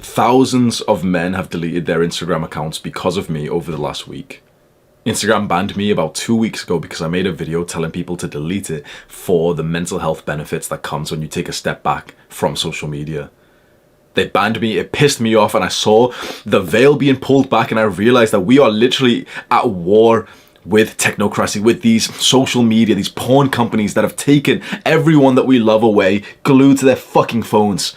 Thousands of men have deleted their Instagram accounts because of me over the last week. Instagram banned me about 2 weeks ago because I made a video telling people to delete it for the mental health benefits that comes when you take a step back from social media. They banned me, it pissed me off, and I saw the veil being pulled back, and I realized that we are literally at war with technocracy, with these social media, these porn companies that have taken everyone that we love away, glued to their fucking phones.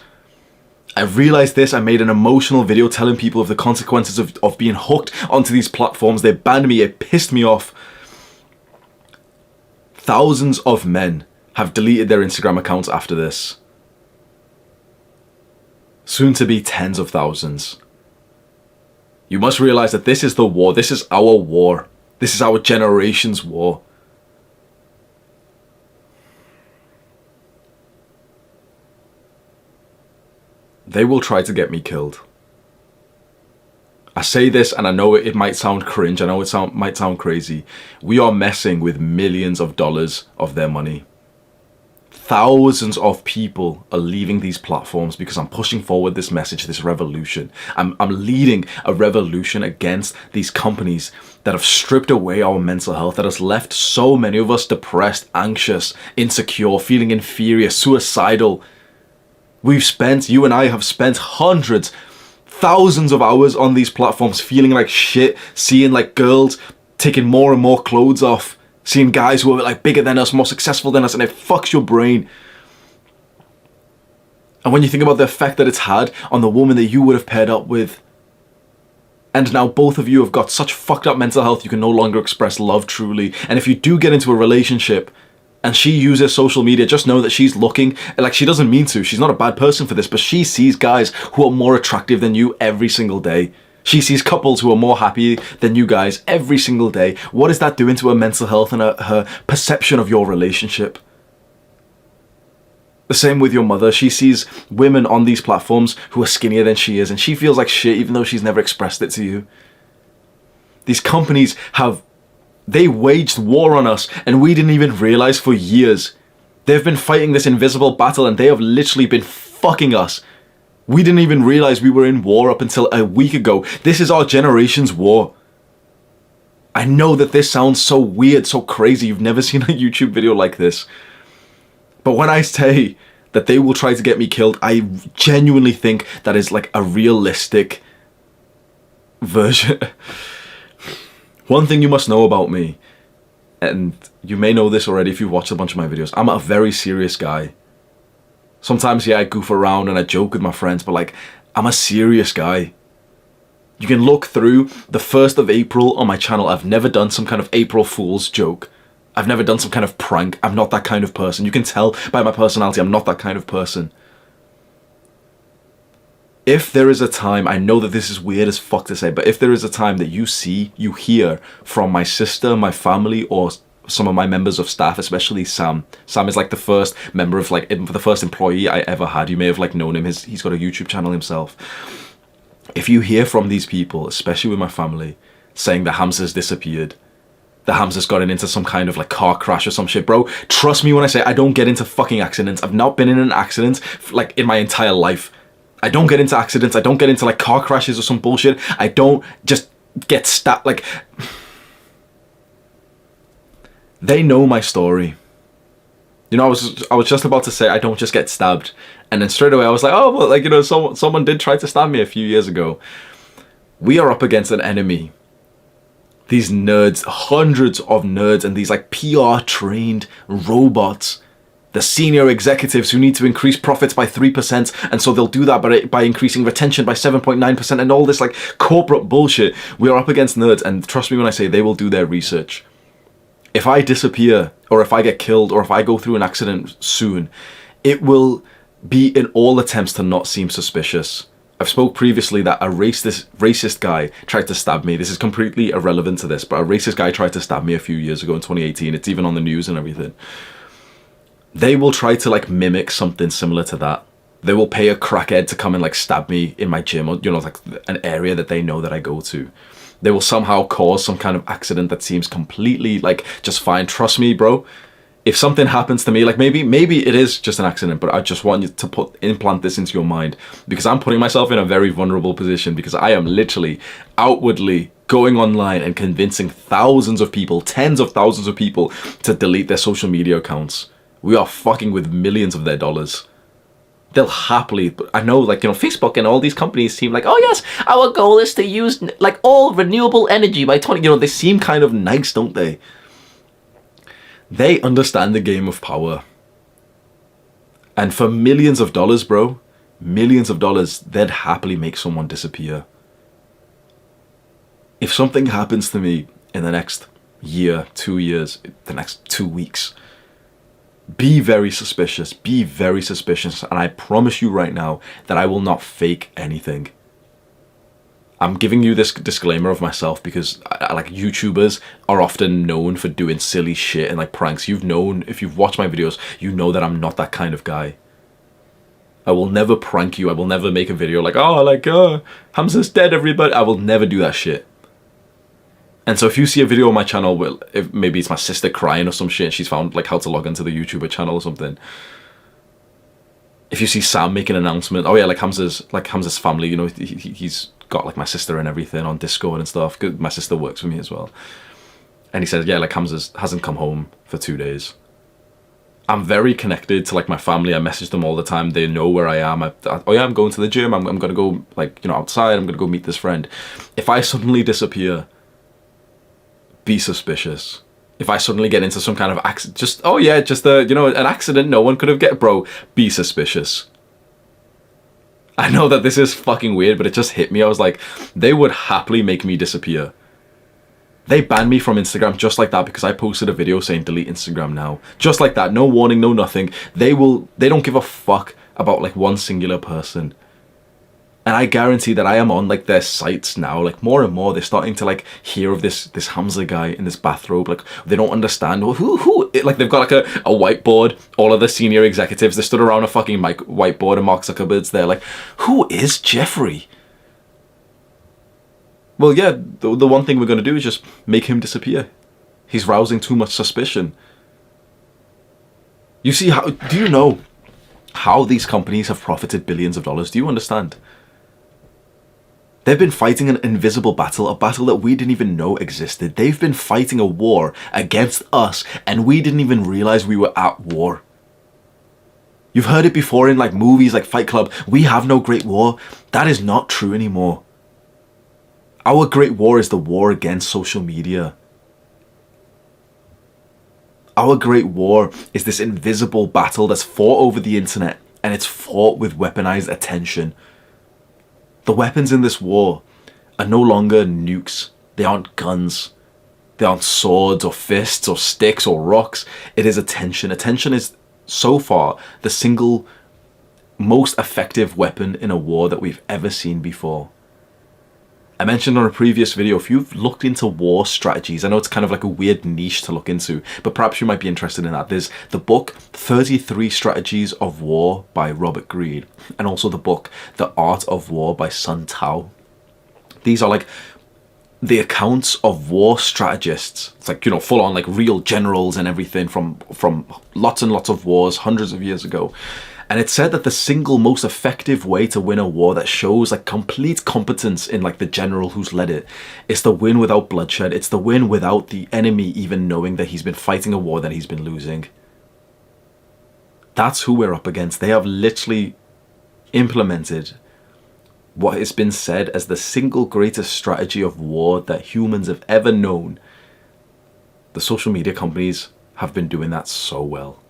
I realized this, I made an emotional video telling people of the consequences of being hooked onto these platforms. They banned me, it pissed me off. Thousands of men have deleted their Instagram accounts after this. Soon to be tens of thousands. You must realize that this is the war, this is our war. This is our generation's war. They will try to get me killed. I say this and I know it might sound cringe, I know it might sound crazy. We are messing with millions of dollars of their money. Thousands of people are leaving these platforms because I'm pushing forward this message, this revolution. I'm leading a revolution against these companies that have stripped away our mental health, that has left so many of us depressed, anxious, insecure, feeling inferior, suicidal. You and I have spent hundreds, thousands of hours on these platforms feeling like shit, seeing like girls taking more and more clothes off, seeing guys who are like bigger than us, more successful than us, and it fucks your brain. And when you think about the effect that it's had on the woman that you would have paired up with, and now both of you have got such fucked up mental health you can no longer express love truly. And if you do get into a relationship and she uses social media, just know that she's looking, like she doesn't mean to, she's not a bad person for this, but she sees guys who are more attractive than you every single day. She sees couples who are more happy than you guys every single day. What is that doing to her mental health and her perception of your relationship? The same with your mother. She sees women on these platforms who are skinnier than she is, and she feels like shit even though she's never expressed it to you. These companies they waged war on us and we didn't even realize for years. They've been fighting this invisible battle and they have literally been fucking us. We didn't even realize we were in war up until a week ago. This is our generation's war. I know that this sounds so weird, so crazy. You've never seen a YouTube video like this. But when I say that they will try to get me killed, I genuinely think that is like a realistic version. One thing you must know about me, and you may know this already if you've watched a bunch of my videos, I'm a very serious guy. Sometimes, yeah, I goof around and I joke with my friends, but like, I'm a serious guy. You can look through the 1st of April on my channel. I've never done some kind of April Fool's joke. I've never done some kind of prank. I'm not that kind of person. You can tell by my personality, I'm not that kind of person. If there is a time, I know that this is weird as fuck to say, but if there is a time that you hear from my sister, my family, or some of my members of staff, especially Sam. Sam is like the first member of like, the first employee I ever had. You may have like known him. He's got a YouTube channel himself. If you hear from these people, especially with my family, saying that Hamza's disappeared, that Hamza's gotten into some kind of like car crash or some shit, bro, trust me when I say I don't get into fucking accidents. I've not been in an accident like in my entire life. I don't get into accidents. I don't get into like car crashes or some bullshit. I don't just get stabbed. Like, they know my story. You know, I was just about to say I don't just get stabbed, and then straight away I was like, oh, well, like, you know, someone did try to stab me a few years ago. We are up against an enemy. These nerds, hundreds of nerds, and these like PR trained robots. The senior executives who need to increase profits by 3%, and so they'll do that by increasing retention by 7.9% and all this like corporate bullshit. We are up against nerds, and trust me when I say they will do their research. If I disappear, or if I get killed, or if I go through an accident soon, it will be in all attempts to not seem suspicious. I've spoke previously that a racist guy tried to stab me. This is completely irrelevant to this, but a racist guy tried to stab me a few years ago in 2018. It's even on the news and everything. They will try to like mimic something similar to that. They will pay a crackhead to come and like stab me in my gym, or, you know, like an area that they know that I go to. They will somehow cause some kind of accident that seems completely like just fine. Trust me, bro. If something happens to me, like maybe it is just an accident, but I just want you to implant this into your mind, because I'm putting myself in a very vulnerable position, because I am literally outwardly going online and convincing thousands of people, tens of thousands of people, to delete their social media accounts. We are fucking with millions of their dollars. They'll happily, but I know, like, you know, Facebook and all these companies seem like, oh yes, our goal is to use like all renewable energy by 20, you know, they seem kind of nice, don't they? They understand the game of power. And for millions of dollars, bro, millions of dollars, they'd happily make someone disappear. If something happens to me in the next year, 2 years, the next 2 weeks, be very suspicious, be very suspicious. And I promise you right now that I will not fake anything. I'm giving you this disclaimer of myself because like YouTubers are often known for doing silly shit and like pranks. You've known, if you've watched my videos, you know that I'm not that kind of guy. I will never prank you. I will never make a video like, Hamza's dead, everybody. I will never do that shit. And so if you see a video on my channel where if maybe it's my sister crying or some shit and she's found like how to log into the YouTuber channel or something. If you see Sam make an announcement, oh yeah, like Hamza's family, you know, he's got like my sister and everything on Discord and stuff. My sister works for me as well. And he says, yeah, like Hamza hasn't come home for 2 days. I'm very connected to like my family. I message them all the time. They know where I am. I'm going to the gym. I'm going to go like, you know, outside. I'm going to go meet this friend. If I suddenly disappear, be suspicious. If I suddenly get into some kind of accident, an accident no one could have get, bro, be suspicious. I know that this is fucking weird, but it just hit me. I was like, they would happily make me disappear. They banned me from Instagram just like that because I posted a video saying delete Instagram now. Just like that, no warning, no nothing. They don't give a fuck about like one singular person. And I guarantee that I am on like their sites now, like more and more they're starting to like hear of this Hamza guy in this bathrobe. Like they don't understand who like they've got like a whiteboard. All of the senior executives, they stood around a fucking whiteboard and Mark Zuckerberg's there like, who is Jeffrey? Well, yeah, the one thing we're going to do is just make him disappear. He's rousing too much suspicion. You see do you know how these companies have profited billions of dollars? Do you understand? They've been fighting an invisible battle, a battle that we didn't even know existed. They've been fighting a war against us, and we didn't even realize we were at war. You've heard it before in like movies like Fight Club. We have no great war. That is not true anymore. Our great war is the war against social media. Our great war is this invisible battle that's fought over the internet, and it's fought with weaponized attention. The weapons in this war are no longer nukes. They aren't guns. They aren't swords or fists or sticks or rocks. It is attention. Attention is so far the single most effective weapon in a war that we've ever seen before. I mentioned on a previous video, if you've looked into war strategies, I know it's kind of like a weird niche to look into, but perhaps you might be interested in that. There's the book 33 Strategies of War by Robert Greene, and also the book The Art of War by Sun Tao. These are like the accounts of war strategists. It's like, you know, full on like real generals and everything from lots and lots of wars hundreds of years ago. And it said that the single most effective way to win a war that shows like complete competence in like the general who's led it is the win without bloodshed. It's the win without the enemy even knowing that he's been fighting a war that he's been losing. That's who we're up against. They have literally implemented what has been said as the single greatest strategy of war that humans have ever known. The social media companies have been doing that so well.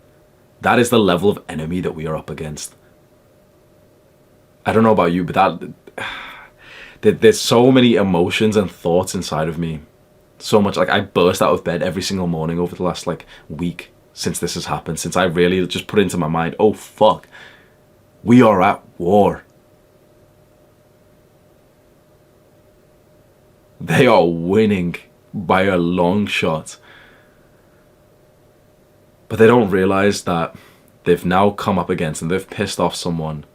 That is the level of enemy that we are up against. I don't know about you, but there's so many emotions and thoughts inside of me. So much, like I burst out of bed every single morning over the last like week since this has happened, since I really just put into my mind, oh fuck, we are at war. They are winning by a long shot. But they don't realize that they've now come up against and they've pissed off someone.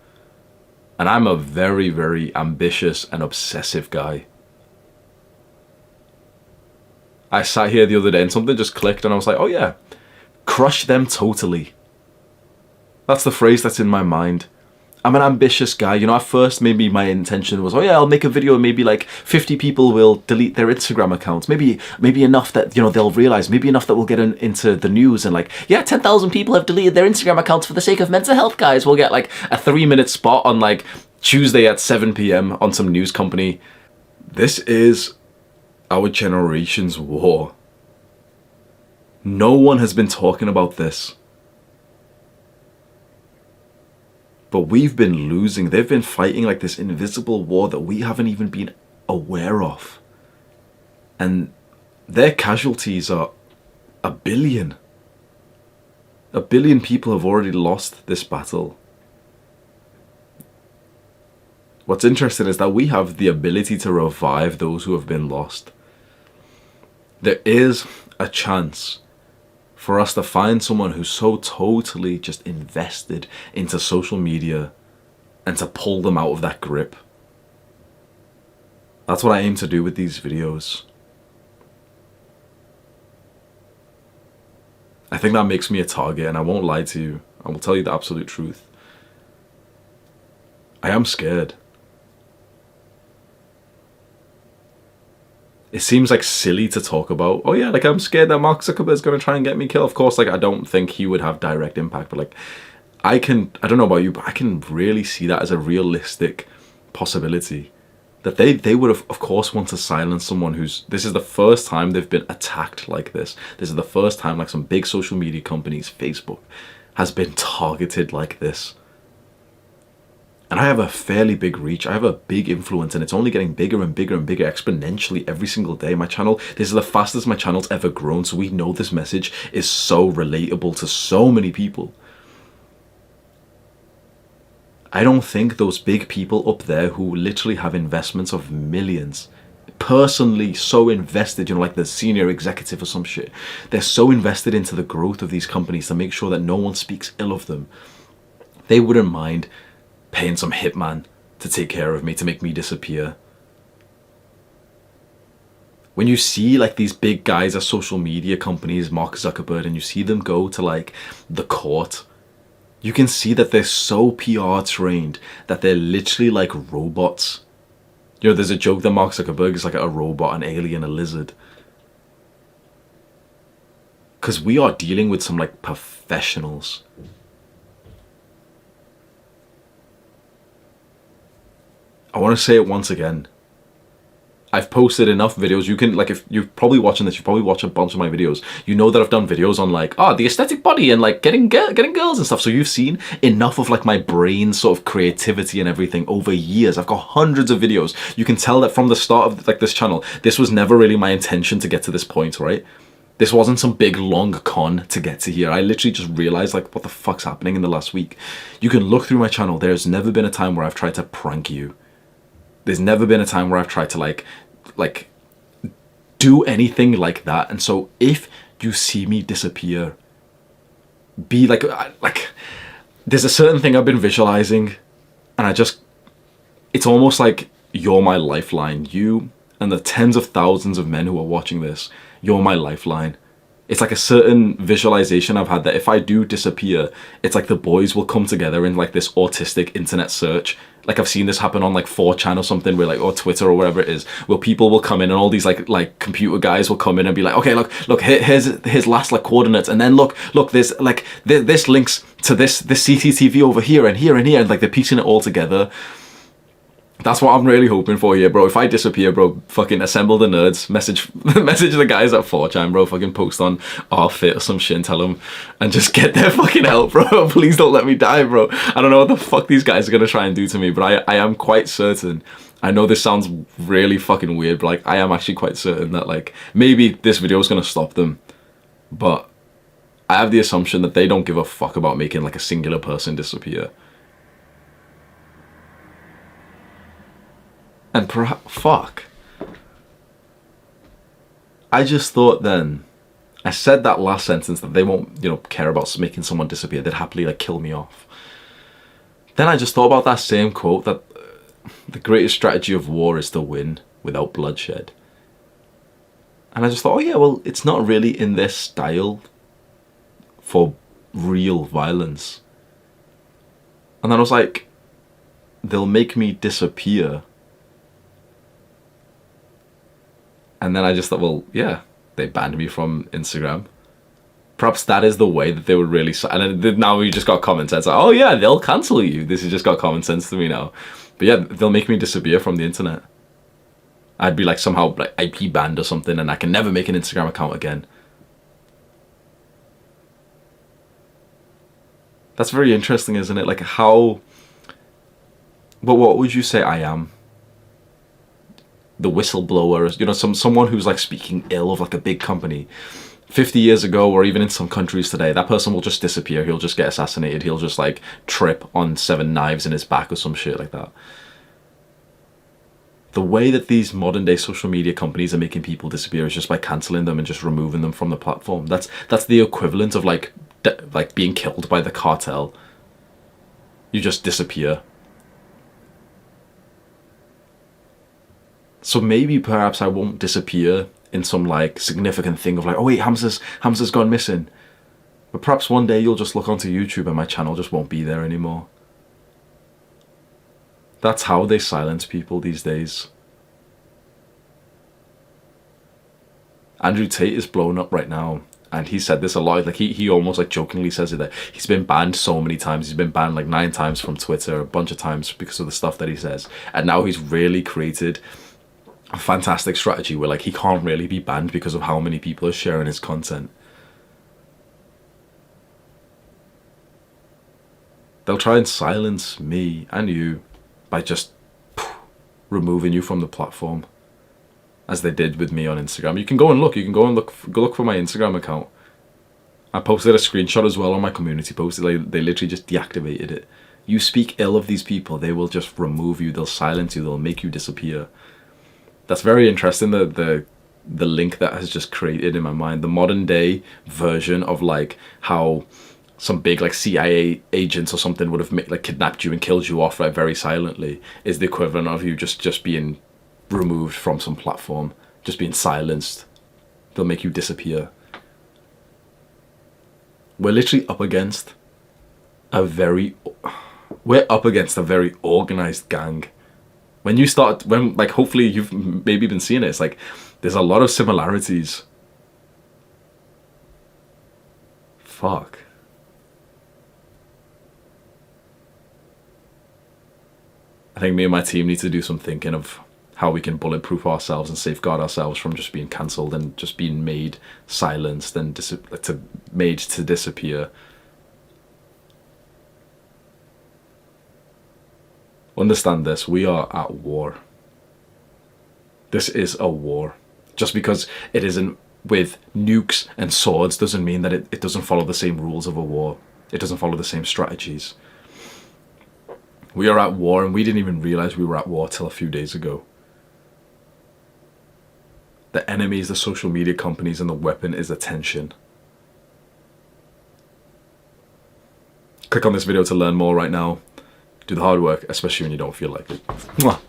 And I'm a very, very ambitious and obsessive guy. I sat here the other day and something just clicked and I was like, oh yeah, Crush them totally. That's the phrase that's in my mind. I'm an ambitious guy. You know, at first maybe my intention was, oh yeah, I'll make a video and maybe like 50 people will delete their Instagram accounts. Maybe enough that, you know, they'll realize, maybe enough that we'll get into the news and like, yeah, 10,000 people have deleted their Instagram accounts for the sake of mental health, guys. We'll get like a 3-minute spot on like Tuesday at 7 p.m. on some news company. This is our generation's war. No one has been talking about this. But we've been losing. They've been fighting like this invisible war that we haven't even been aware of. And their casualties are 1 billion. 1 billion people have already lost this battle. What's interesting is that we have the ability to revive those who have been lost. There is a chance for us to find someone who's so totally just invested into social media and to pull them out of that grip. That's what I aim to do with these videos. I think that makes me a target, and I won't lie to you. I will tell you the absolute truth. I am scared. It seems like silly to talk about, oh yeah, like I'm scared that Mark Zuckerberg's gonna try and get me killed. Of course, like I don't think he would have direct impact, but like I don't know about you, but I can really see that as a realistic possibility. That they would have, of course, want to silence someone this is the first time they've been attacked like this. This is the first time like some big social media companies, Facebook, has been targeted like this. And I have a fairly big reach. I have a big influence, and it's only getting bigger and bigger and bigger exponentially every single day. My channel, this is the fastest my channel's ever grown. So we know this message is so relatable to so many people. I don't think those big people up there who literally have investments of millions, personally so invested, you know, like the senior executive or some shit, they're so invested into the growth of these companies to make sure that no one speaks ill of them. They wouldn't mind paying some hitman to take care of me, to make me disappear. When you see like these big guys at social media companies, Mark Zuckerberg, and you see them go to like the court, you can see that they're so PR trained that they're literally like robots. You know, there's a joke that Mark Zuckerberg is like a robot, an alien, a lizard. Because we are dealing with some like professionals. I want to say it once again. I've posted enough videos. You can, like, if you're probably watching this, you probably watch a bunch of my videos. You know that I've done videos on like, the aesthetic body and like getting girls and stuff. So you've seen enough of like my brain sort of creativity and everything over years. I've got hundreds of videos. You can tell that from the start of like this channel, this was never really my intention to get to this point, right? This wasn't some big long con to get to here. I literally just realized like what the fuck's happening in the last week. You can look through my channel. There's never been a time where I've tried to prank you. There's never been a time where I've tried to like do anything like that. And so if you see me disappear, be like there's a certain thing I've been visualizing, and it's almost like you're my lifeline. You and the tens of thousands of men who are watching this, you're my lifeline. It's like a certain visualization I've had that if I do disappear, it's like the boys will come together in like this autistic internet search. Like I've seen this happen on like 4chan or something, where like, or Twitter or whatever it is, where people will come in and all these like computer guys will come in and be like, okay, look, here's his last like coordinates, and then look, there's like this links to this CCTV over here and here and here, and like they're piecing it all together. That's what I'm really hoping for here, bro. If I disappear, bro, fucking assemble the nerds, message the guys at 4chan, bro, fucking post on our fit or some shit and tell them, and just get their fucking help, bro. Please don't let me die, bro. I don't know what the fuck these guys are gonna try and do to me, but I am quite certain. I know this sounds really fucking weird, but like I am actually quite certain that like maybe this video is gonna stop them, but I have the assumption that they don't give a fuck about making like a singular person disappear. And fuck. I just thought then, I said that last sentence that they won't, you know, care about making someone disappear. They'd happily like kill me off. Then I just thought about that same quote that the greatest strategy of war is to win without bloodshed. And I just thought, oh yeah, well, it's not really in their style for real violence. And then I was like, they'll make me disappear. And then I just thought, well, yeah, they banned me from Instagram. Perhaps that is the way that they would really... And then now we just got common sense. Like, oh yeah, they'll cancel you. This has just got common sense to me now. But yeah, they'll make me disappear from the internet. I'd be like somehow like IP banned or something, and I can never make an Instagram account again. That's very interesting, isn't it? Like how... But what would you say I am? The whistleblower, you know, someone who's like speaking ill of like a big company. 50 years ago, or even in some countries today, that person will just disappear. He'll just get assassinated. He'll just like trip on 7 knives in his back or some shit like that. The way that these modern day social media companies are making people disappear is just by cancelling them and just removing them from the platform. That's the equivalent of like being killed by the cartel. You just disappear. So maybe perhaps I won't disappear in some like significant thing of like, oh wait, Hamza's gone missing. But perhaps one day you'll just look onto YouTube and my channel just won't be there anymore. That's how they silence people these days. Andrew Tate is blown up right now, and he said this a lot. Like he almost like jokingly says it, that he's been banned so many times. He's been banned like 9 times from Twitter, a bunch of times because of the stuff that he says. And now he's really created a fantastic strategy where like he can't really be banned because of how many people are sharing his content. They'll try and silence me and you by just removing you from the platform, as they did with me on Instagram. You can go and look. You can go look for my Instagram account. I posted a screenshot as well on my community post. They literally just deactivated it. You speak ill of these people, they will just remove you. They'll silence you. They'll make you disappear. That's very interesting. The link that has just created in my mind. The modern day version of like how some big like CIA agents or something would have like kidnapped you and killed you off like very silently is the equivalent of you just being removed from some platform, just being silenced. They'll make you disappear. We're literally up against a very organized gang. When like hopefully you've maybe been seeing it, it's like there's a lot of similarities. Fuck. I think me and my team need to do some thinking of how we can bulletproof ourselves and safeguard ourselves from just being cancelled and just being made silenced and made to disappear. Understand this, we are at war. This is a war. Just because it isn't with nukes and swords doesn't mean that it doesn't follow the same rules of a war. It doesn't follow the same strategies. We are at war, and we didn't even realize we were at war till a few days ago. The enemy is the social media companies, and the weapon is attention. Click on this video to learn more right now. Do the hard work, especially when you don't feel like it. Mwah.